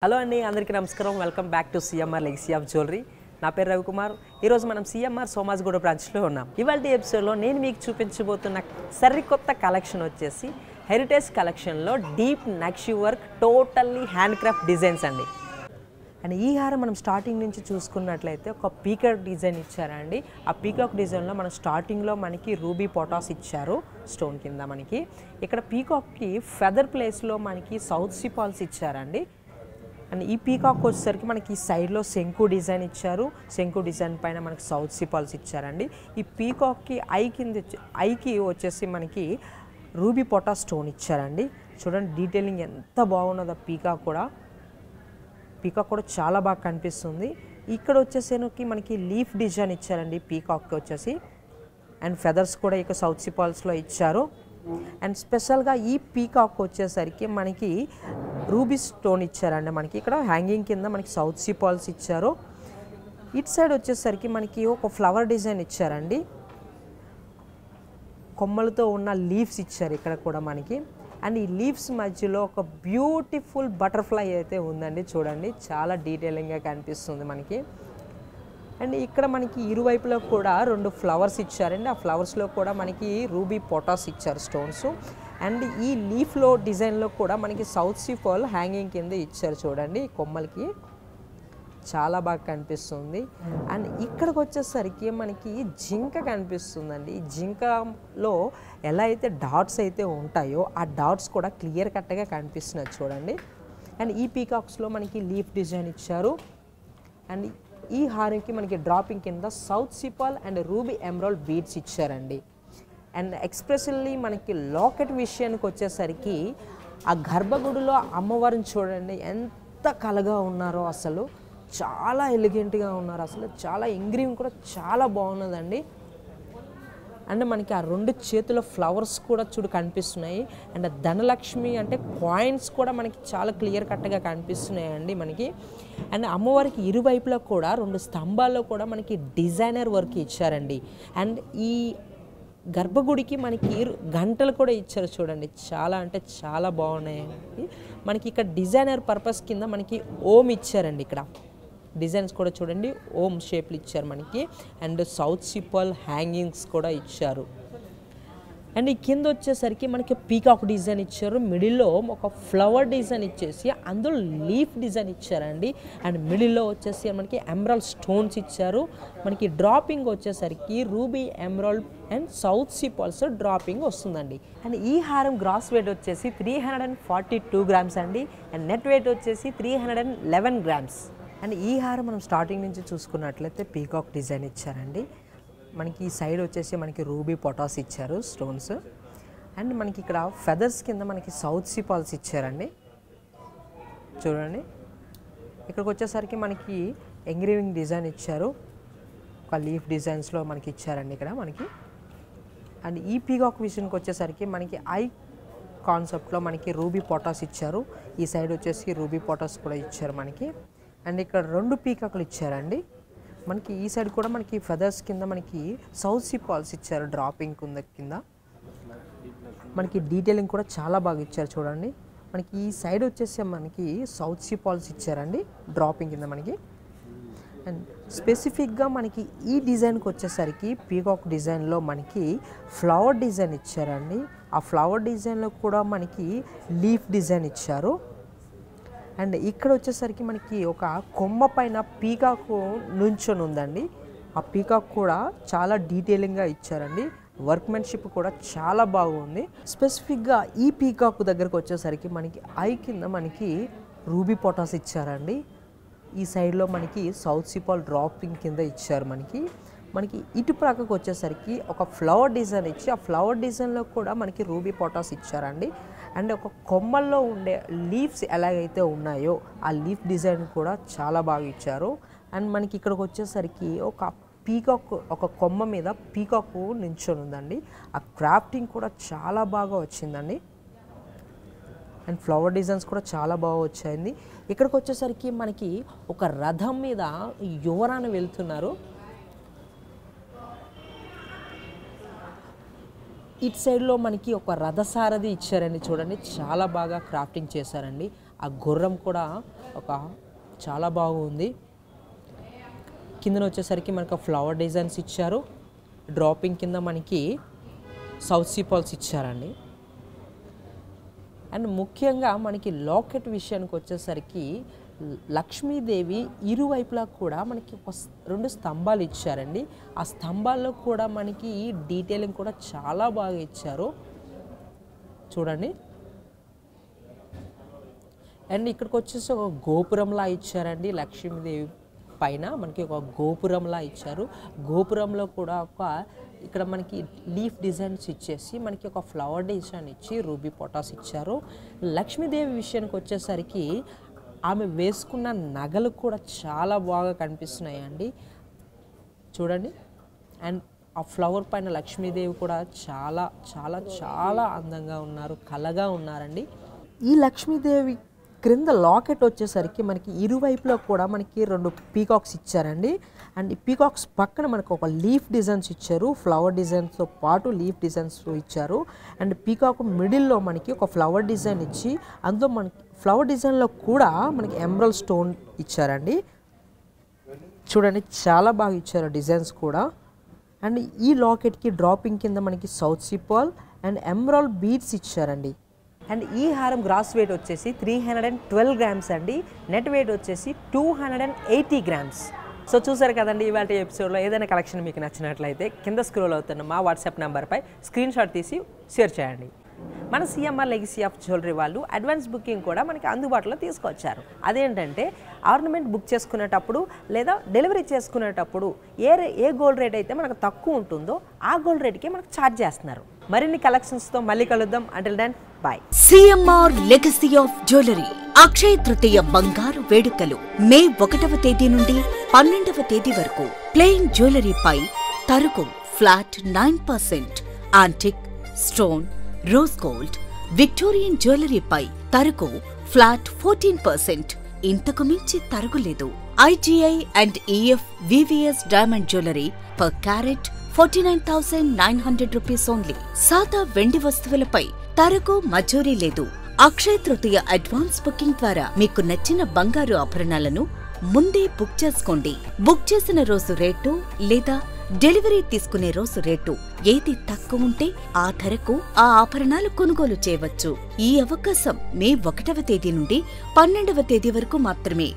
Hello అండి అందరికీ నమస్కారం welcome back to CMR legacy of jewellery నా పేరు రవికుమార్ ఈరోజు మనం సిఎంఆర్ సోమాజిగూడ బ్రాంచ్లో ఉన్నాం ఇవాళ ఎపిసోడ్లో నేను మీకు చూపించబోతున్న సరికొత్త కలెక్షన్ వచ్చేసి హెరిటేజ్ కలెక్షన్లో deep nakshi work totally hand craft designs అండి అండ్ ఈ హారం మనం స్టార్టింగ్ నుంచి చూసుకున్నట్లయితే ఒక పీకాక్ డిజైన్ ఇచ్చారండి ఆ పీకాక్ డిజైన్లో మనం స్టార్టింగ్లో మనకి రూబీ పొటాస్ ఇచ్చారు స్టోన్ కింద మనకి ఇక్కడ పీకాక్కి ఫెదర్ ప్లేస్లో మనకి సౌత్ సీ పాల్స్ ఇచ్చారండి అండ్ ఈ పీకాక్ వచ్చేసరికి మనకి సైడ్లో శంకు డిజైన్ ఇచ్చారు శంకు డిజైన్ పైన మనకి సౌత్ సీ పాల్స్ ఇచ్చారండి ఈ పీకాక్కి ఐకి వచ్చేసి మనకి రూబీ పొటా స్టోన్ ఇచ్చారండి చూడండి డీటెయిలింగ్ ఎంత బాగున్నదో పీకాక్ కూడా చాలా బాగా కనిపిస్తుంది ఇక్కడ వచ్చేసరికి మనకి లీఫ్ డిజైన్ ఇచ్చారండి పీకాక్కి వచ్చేసి అండ్ ఫెదర్స్ కూడా ఇక సౌత్ సీ పాల్స్లో ఇచ్చారు అండ్ స్పెషల్గా ఈ పీకాక్ వచ్చేసరికి మనకి రూబీ స్టోన్ ఇచ్చారండి మనకి ఇక్కడ హ్యాంగింగ్ కింద మనకి సౌత్ సీ పాల్స్ ఇచ్చారు ఇట్ సైడ్ వచ్చేసరికి మనకి ఒక ఫ్లవర్ డిజైన్ ఇచ్చారండి కొమ్మలతో ఉన్న లీవ్స్ ఇచ్చారు ఇక్కడ కూడా మనకి అండ్ ఈ లీవ్స్ మధ్యలో ఒక బ్యూటిఫుల్ బటర్ఫ్లై అయితే ఉందండి చూడండి చాలా డీటెయిలింగ్గా కనిపిస్తుంది మనకి అండ్ ఇక్కడ మనకి ఇరువైపులో కూడా రెండు ఫ్లవర్స్ ఇచ్చారండి ఆ ఫ్లవర్స్లో కూడా మనకి రూబీ పొటాస్ ఇచ్చారు స్టోన్స్ అండ్ ఈ లీఫ్లో డిజైన్లో కూడా మనకి సౌత్ సీ పాల్ హ్యాంగింగ్ కింద ఇచ్చారు చూడండి కొమ్మలకి చాలా బాగా కనిపిస్తుంది అండ్ ఇక్కడికి వచ్చేసరికి మనకి జింక కనిపిస్తుందండి ఈ జింకలో ఎలా అయితే డాట్స్ అయితే ఉంటాయో ఆ డాట్స్ కూడా క్లియర్ కట్గా కనిపిస్తున్నాయి చూడండి అండ్ ఈ పీకాక్స్లో మనకి లీఫ్ డిజైన్ ఇచ్చారు అండ్ ఈ హారంకి మనకి డ్రాపింగ్ కింద south sea pearl and ruby emerald beads ఇచ్చారండి అండ్ ఎక్స్ప్రెషన్లీ మనకి లాకెట్ విషయానికి వచ్చేసరికి ఆ గర్భగుడిలో అమ్మవారిని చూడండి ఎంత కలగా ఉన్నారో అసలు చాలా ఎలిగెంట్గా ఉన్నారు అసలు చాలా ఎంగ్రీవింగ్ కూడా చాలా బాగున్నదండి అండ్ మనకి ఆ రెండు చేతుల ఫ్లవర్స్ కూడా చూడు కనిపిస్తున్నాయి అండ్ ధనలక్ష్మి అంటే కాయిన్స్ కూడా మనకి చాలా క్లియర్ కట్గా కనిపిస్తున్నాయండి మనకి అండ్ అమ్మవారికి ఇరువైపులా కూడా రెండు స్తంభాల్లో కూడా మనకి డిజైనర్ వర్క్ ఇచ్చారండి అండ్ ఈ గర్భగుడికి మనకి గంటలు కూడా ఇచ్చారు చూడండి చాలా అంటే చాలా బాగున్నాయండి మనకి ఇక్కడ డిజైనర్ పర్పస్ కింద మనకి ఓం ఇచ్చారండి ఇక్కడ డిజైన్స్ కూడా చూడండి ఓం షేప్లు ఇచ్చారు మనకి and south sea pearl hangings కూడా ఇచ్చారు అండ్ ఈ కింద వచ్చేసరికి మనకి పీకాక్ డిజైన్ ఇచ్చారు మిడిల్లో ఒక ఫ్లవర్ డిజైన్ ఇచ్చేసి అందులో లీఫ్ డిజైన్ ఇచ్చారండి అండ్ మిడిల్లో వచ్చేసి మనకి ఎమరాల్డ్ స్టోన్స్ ఇచ్చారు మనకి డ్రాపింగ్ వచ్చేసరికి ruby emerald and south sea pearls dropping వస్తుందండి అండ్ ఈ హారం గ్రాస్ వెయిట్ వచ్చేసి 342 గ్రామ్స్ అండి అండ్ నెట్ వెయిట్ వచ్చేసి 311 గ్రామ్స్ అండ్ ఈ హారం మనం స్టార్టింగ్ నుంచి చూసుకున్నట్లయితే పీకాక్ డిజైన్ ఇచ్చారండి మనకి ఈ సైడ్ వచ్చేసి మనకి రూబీ పొటాస్ ఇచ్చారు స్టోన్స్ అండ్ మనకి ఇక్కడ ఫెదర్స్ కింద మనకి సౌత్ సీ పాల్స్ ఇచ్చారండి చూడండి ఇక్కడికి వచ్చేసరికి మనకి ఎంగ్రీవింగ్ డిజైన్ ఇచ్చారు ఒక లీఫ్ డిజైన్స్లో మనకి ఇచ్చారండి ఇక్కడ మనకి అండ్ ఈ పీకాక్ విషయానికి వచ్చేసరికి మనకి ఐ కాన్సెప్ట్లో మనకి రూబీ పొటాస్ ఇచ్చారు ఈ సైడ్ వచ్చేసి రూబీ పొటాస్ కూడా ఇచ్చారు మనకి అండ్ ఇక్కడ రెండు పీకాక్లు ఇచ్చారండి మనకి ఈ సైడ్ కూడా మనకి ఫెదర్స్ కింద మనకి సౌత్ సీ పాల్స్ ఇచ్చారు డ్రాపింగ్ కింద మనకి డీటెయిలింగ్ కూడా చాలా బాగా ఇచ్చారు చూడండి మనకి ఈ సైడ్ వచ్చేసి మనకి సౌత్ సీ పాల్స్ ఇచ్చారండి డ్రాపింగ్ కింద మనకి అండ్ స్పెసిఫిక్గా మనకి ఈ డిజైన్కి వచ్చేసరికి పీకాక్ డిజైన్లో మనకి ఫ్లవర్ డిజైన్ ఇచ్చారండి ఆ ఫ్లవర్ డిజైన్లో కూడా మనకి లీఫ్ డిజైన్ ఇచ్చారు అండ్ ఇక్కడ వచ్చేసరికి మనకి ఒక కొమ్మ పైన పీకాక్ నుంచొని ఉందండి ఆ పీకాక్ కూడా చాలా డీటెయిలింగ్గా ఇచ్చారండి వర్క్మెన్షిప్ కూడా చాలా బాగుంది స్పెసిఫిక్గా ఈ పీకాక్ దగ్గరకు వచ్చేసరికి మనకి ఐ కింద మనకి రూబీ పొటాస్ ఇచ్చారండి ఈ సైడ్లో మనకి సౌత్ సీ పాల్ డ్రాపింగ్ కింద ఇచ్చారు మనకి ఇటు ప్రక్కకు వచ్చేసరికి ఒక ఫ్లవర్ డిజైన్ ఇచ్చి ఆ ఫ్లవర్ డిజైన్లో కూడా మనకి రూబీ పొటాస్ ఇచ్చారండి అండ్ ఒక కొమ్మల్లో ఉండే లీవ్స్ ఎలాగైతే ఉన్నాయో ఆ లీఫ్ డిజైన్ కూడా చాలా బాగా ఇచ్చారు అండ్ మనకి ఇక్కడికి వచ్చేసరికి ఒక పీకాక్ ఒక కొమ్మ మీద పీకాక్ నించొని ఉందండి ఆ క్రాఫ్టింగ్ కూడా చాలా బాగా వచ్చిందండి అండ్ ఫ్లవర్ డిజైన్స్ కూడా చాలా బాగా వచ్చాయండి ఇక్కడికి వచ్చేసరికి మనకి ఒక రథం మీద యువరాణి వెళ్తున్నారు ఇట్ సైడ్లో మనకి ఒక రథసారథి ఇచ్చారండి చూడండి చాలా బాగా క్రాఫ్టింగ్ చేశారండి ఆ గుర్రం కూడా ఒక చాలా బాగుంది. కిందన వచ్చేసరికి మనకు ఫ్లవర్ డిజైన్స్ ఇచ్చారు. డ్రాపింగ్ కింద మనకి సౌత్ సీ పర్ల్స్ ఇచ్చారండి. అండ్ ముఖ్యంగా మనకి లాకెట్ విషయానికి వచ్చేసరికి లక్ష్మీదేవి ఇరువైపులా కూడా మనకి ఒక 2 స్తంభాలు ఇచ్చారండి. ఆ స్తంభాల్లో కూడా మనకి డీటెయిలింగ్ కూడా చాలా బాగా ఇచ్చారు చూడండి. అండ్ ఇక్కడికి వచ్చేసి ఒక గోపురంలా ఇచ్చారండి. లక్ష్మీదేవి పైన మనకి ఒక గోపురంలా ఇచ్చారు. గోపురంలో కూడా ఇక్కడ మనకి లీఫ్ డిజైన్స్ ఇచ్చేసి మనకి ఒక ఫ్లవర్ డిజైన్ ఇచ్చి రూబీ పొటాస్ ఇచ్చారు. లక్ష్మీదేవి విషయానికి వచ్చేసరికి ఆమె వేసుకున్న నగలు కూడా చాలా బాగా కనిపిస్తున్నాయండి చూడండి. అండ్ ఆ ఫ్లవర్ పైన లక్ష్మీదేవి కూడా చాలా చాలా చాలా అందంగా ఉన్నారు, కళగా ఉన్నారండి. ఈ లక్ష్మీదేవి క్రింద లాకెట్ వచ్చేసరికి మనకి ఇరువైపులో కూడా మనకి 2 పీకాక్స్ ఇచ్చారండి. అండ్ ఈ పీకాక్స్ పక్కన మనకు ఒక లీఫ్ డిజైన్స్ ఇచ్చారు. ఫ్లవర్ డిజైన్స్తో పాటు లీఫ్ డిజైన్స్ ఇచ్చారు. అండ్ పీకాక్ మిడిల్లో మనకి ఒక ఫ్లవర్ డిజైన్ ఇచ్చి అందులో మనకి ఫ్లవర్ డిజైన్లో కూడా మనకి ఎమరల్డ్ స్టోన్ ఇచ్చారండి చూడండి. చాలా బాగా ఇచ్చారు డిజైన్స్ కూడా. అండ్ ఈ లాకెట్కి డ్రాపింగ్ కింద మనకి south sea pearl and emerald beads ఇచ్చారండి. అండ్ ఈ హారం గ్రాస్ వెయిట్ వచ్చేసి 312 గ్రామ్స్ అండి. నెట్ వెయిట్ వచ్చేసి 280 గ్రామ్స్. సో చూసారు కదండి ఇవాళ ఎపిసోడ్లో ఏదైనా కలెక్షన్ మీకు నచ్చినట్లయితే కింద స్క్రోల్ అవుతున్న మా వాట్సాప్ నెంబర్పై స్క్రీన్ షాట్ తీసి షేర్ చేయండి. మన సిఎంఆర్ లెగసీ ఆఫ్ జ్యువెలరీ వాళ్ళు అడ్వాన్స్ బుకింగ్ కూడా మనకి అందుబాటులో తీసుకొచ్చారు. అదేంటంటే ఆర్నమెంట్ బుక్ చేసుకునేటప్పుడు లేదా డెలివరీ చేసుకునేటప్పుడు ఏ గోల్డ్ రేట్ అయితే మనకు తక్కువ ఉంటుందో ఆ గోల్డ్ రేట్కి మనకు ఛార్జ్ చేస్తున్నారు. మరిన్ని కలెక్షన్స్తో మళ్ళీ కలుద్దాం. Until then bye. CMR legacy of jewellery Akshaya Tritiya బంగారు వేడుకలు మే 1వ తేదీ నుండి 12వ తేదీ వరకు. ప్లెయిన్ జ్యువెలరీపై తరుగు flat 9%, antique, stone, rose gold, Victorian జ్యువెలరీపై తరుగు ఫ్లాట్ 14%. ఇంతకు మించి తరుగులేదు. IGI and EF VVS diamond jewellery per carat 49,900 rupees only. సాదా వెండి వస్తువులపై తరుగు మజూరీ లేదు. అక్షయ తృతీయ అడ్వాన్స్ బుకింగ్ ద్వారా మీకు నచ్చిన బంగారు ఆభరణాలను ముందే బుక్ చేసుకోండి. బుక్ చేసిన రోజు రేటు లేదా డెలివరీ తీసుకునే రోజు రేటు ఏది తక్కువ ఉంటే ఆ ధరకు ఆ ఆభరణాలు కొనుగోలు చేయవచ్చు. ఈ అవకాశం మే 1వ తేదీ నుండి 12వ తేదీ వరకు మాత్రమే.